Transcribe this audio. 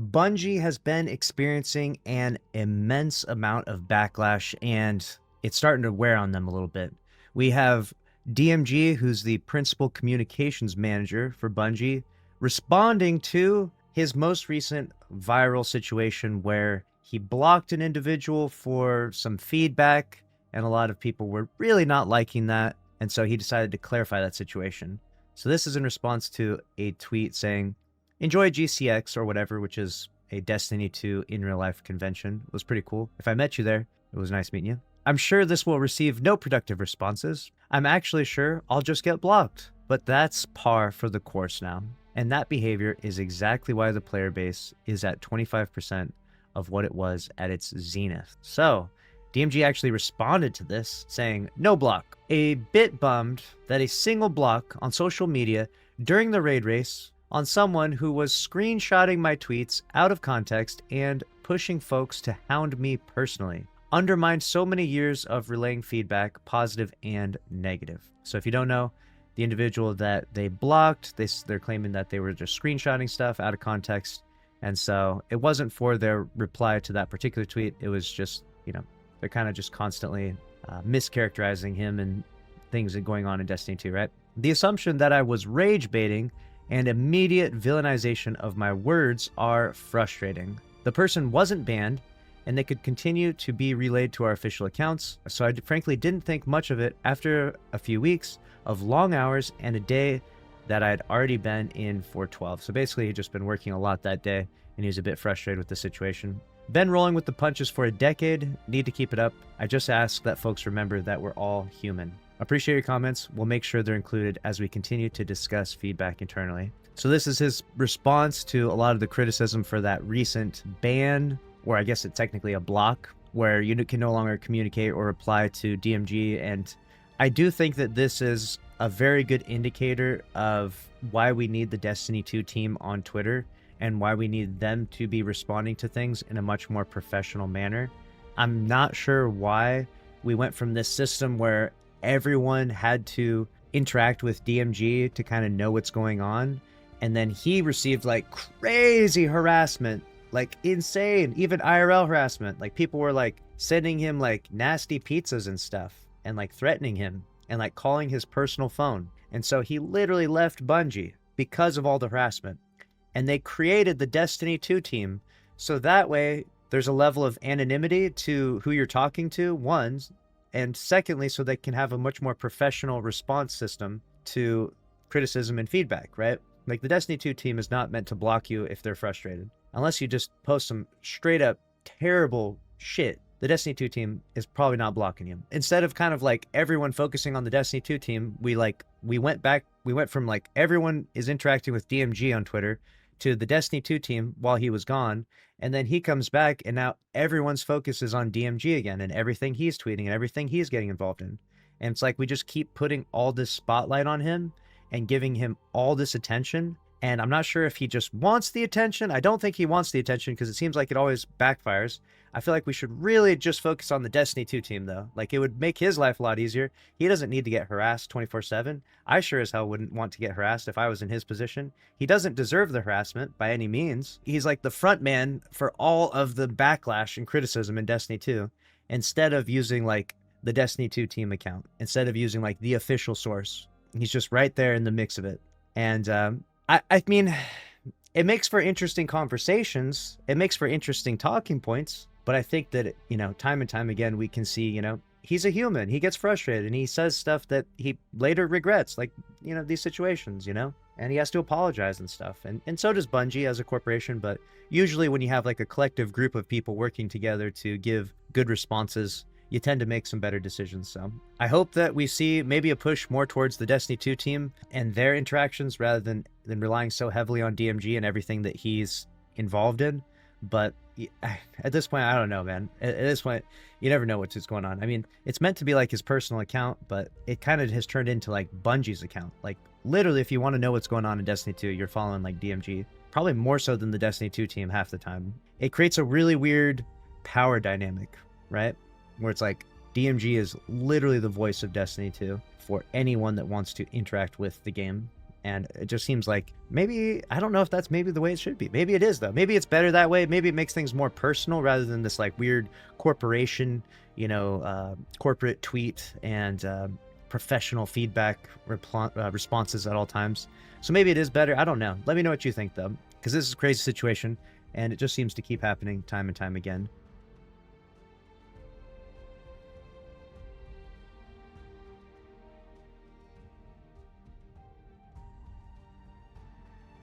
Bungie has been experiencing an immense amount of backlash, and it's starting to wear on them a little bit. We have DMG, who's the principal communications manager for Bungie, responding to his most recent viral situation where he blocked an individual for some feedback, and a lot of people were really not liking that, and so he decided to clarify that situation. So this is in response to a tweet saying, "Enjoy GCX," or whatever, which is a Destiny 2 in real life convention. It was pretty cool. If I met you there, it was nice meeting you. "I'm sure this will receive no productive responses. I'm actually sure I'll just get blocked. But that's par for the course now. And that behavior is exactly why the player base is at 25% of what it was at its zenith." So DMG actually responded to this saying, "No block. A bit bummed that a single block on social media during the raid race on someone who was screenshotting my tweets out of context and pushing folks to hound me personally undermined so many years of relaying feedback, positive and negative." So if you don't know, the individual that they blocked, they're claiming that they were just screenshotting stuff out of context. And so it wasn't for their reply to that particular tweet. It was just, they're kind of just constantly mischaracterizing him and things going on in Destiny 2, right? The assumption that I was rage baiting and immediate villainization of my words are frustrating. The person wasn't banned, and they could continue to be relayed to our official accounts, so I frankly didn't think much of it after a few weeks of long hours and a day that I'd already been in for 12. So basically, he'd just been working a lot that day, and he was a bit frustrated with the situation. "Been rolling with the punches for a decade, need to keep it up. I just ask that folks remember that we're all human. Appreciate your comments. We'll make sure they're included as we continue to discuss feedback internally." So this is his response to a lot of the criticism for that recent ban, or I guess it's technically a block, where you can no longer communicate or reply to DMG. And I do think that this is a very good indicator of why we need the Destiny 2 team on Twitter and why we need them to be responding to things in a much more professional manner. I'm not sure why we went from this system where everyone had to interact with DMG to kind of know what's going on, and then he received like crazy harassment, like insane, even IRL harassment. Like people were like sending him like nasty pizzas and stuff and like threatening him and like calling his personal phone. And so he literally left Bungie because of all the harassment. And they created the Destiny 2 team so that way there's a level of anonymity to who you're talking to, one, and secondly, so they can have a much more professional response system to criticism and feedback, right? Like the Destiny 2 team is not meant to block you if they're frustrated. Unless you just post some straight up terrible shit, the Destiny 2 team is probably not blocking you. Instead of kind of like everyone focusing on the Destiny 2 team, we went from like everyone is interacting with DMG on Twitter to the Destiny 2 team while he was gone. And then he comes back and now everyone's focus is on DMG again and everything he's tweeting and everything he's getting involved in. And it's like we just keep putting all this spotlight on him and giving him all this attention. And I'm not sure if he just wants the attention. I don't think he wants the attention because it seems like it always backfires. I feel like we should really just focus on the Destiny 2 team, though. Like, it would make his life a lot easier. He doesn't need to get harassed 24/7. I sure as hell wouldn't want to get harassed if I was in his position. He doesn't deserve the harassment by any means. He's like the front man for all of the backlash and criticism in Destiny 2. Instead of using, like, the Destiny 2 team account. Instead of using, like, the official source. He's just right there in the mix of it. And, I mean, it makes for interesting conversations. It makes for interesting talking points. But I think that, time and time again, we can see, he's a human. He gets frustrated and he says stuff that he later regrets, like, these situations, and he has to apologize and stuff. And so does Bungie as a corporation. But usually when you have like a collective group of people working together to give good responses, you tend to make some better decisions. So I hope that we see maybe a push more towards the Destiny 2 team and their interactions rather than relying so heavily on DMG and everything that he's involved in. But at this point, I don't know, man. At this point, you never know what's going on. I mean, it's meant to be like his personal account, but it kind of has turned into like Bungie's account. Like literally, if you want to know what's going on in Destiny 2, you're following like DMG, probably more so than the Destiny 2 team half the time. It creates a really weird power dynamic, right? Where it's like DMG is literally the voice of Destiny 2 for anyone that wants to interact with the game. And it just seems like maybe, I don't know if that's maybe the way it should be. Maybe it is, though. Maybe it's better that way. Maybe it makes things more personal rather than this like weird corporation, corporate tweet and professional feedback responses at all times. So maybe it is better. I don't know. Let me know what you think, though, because this is a crazy situation and it just seems to keep happening time and time again.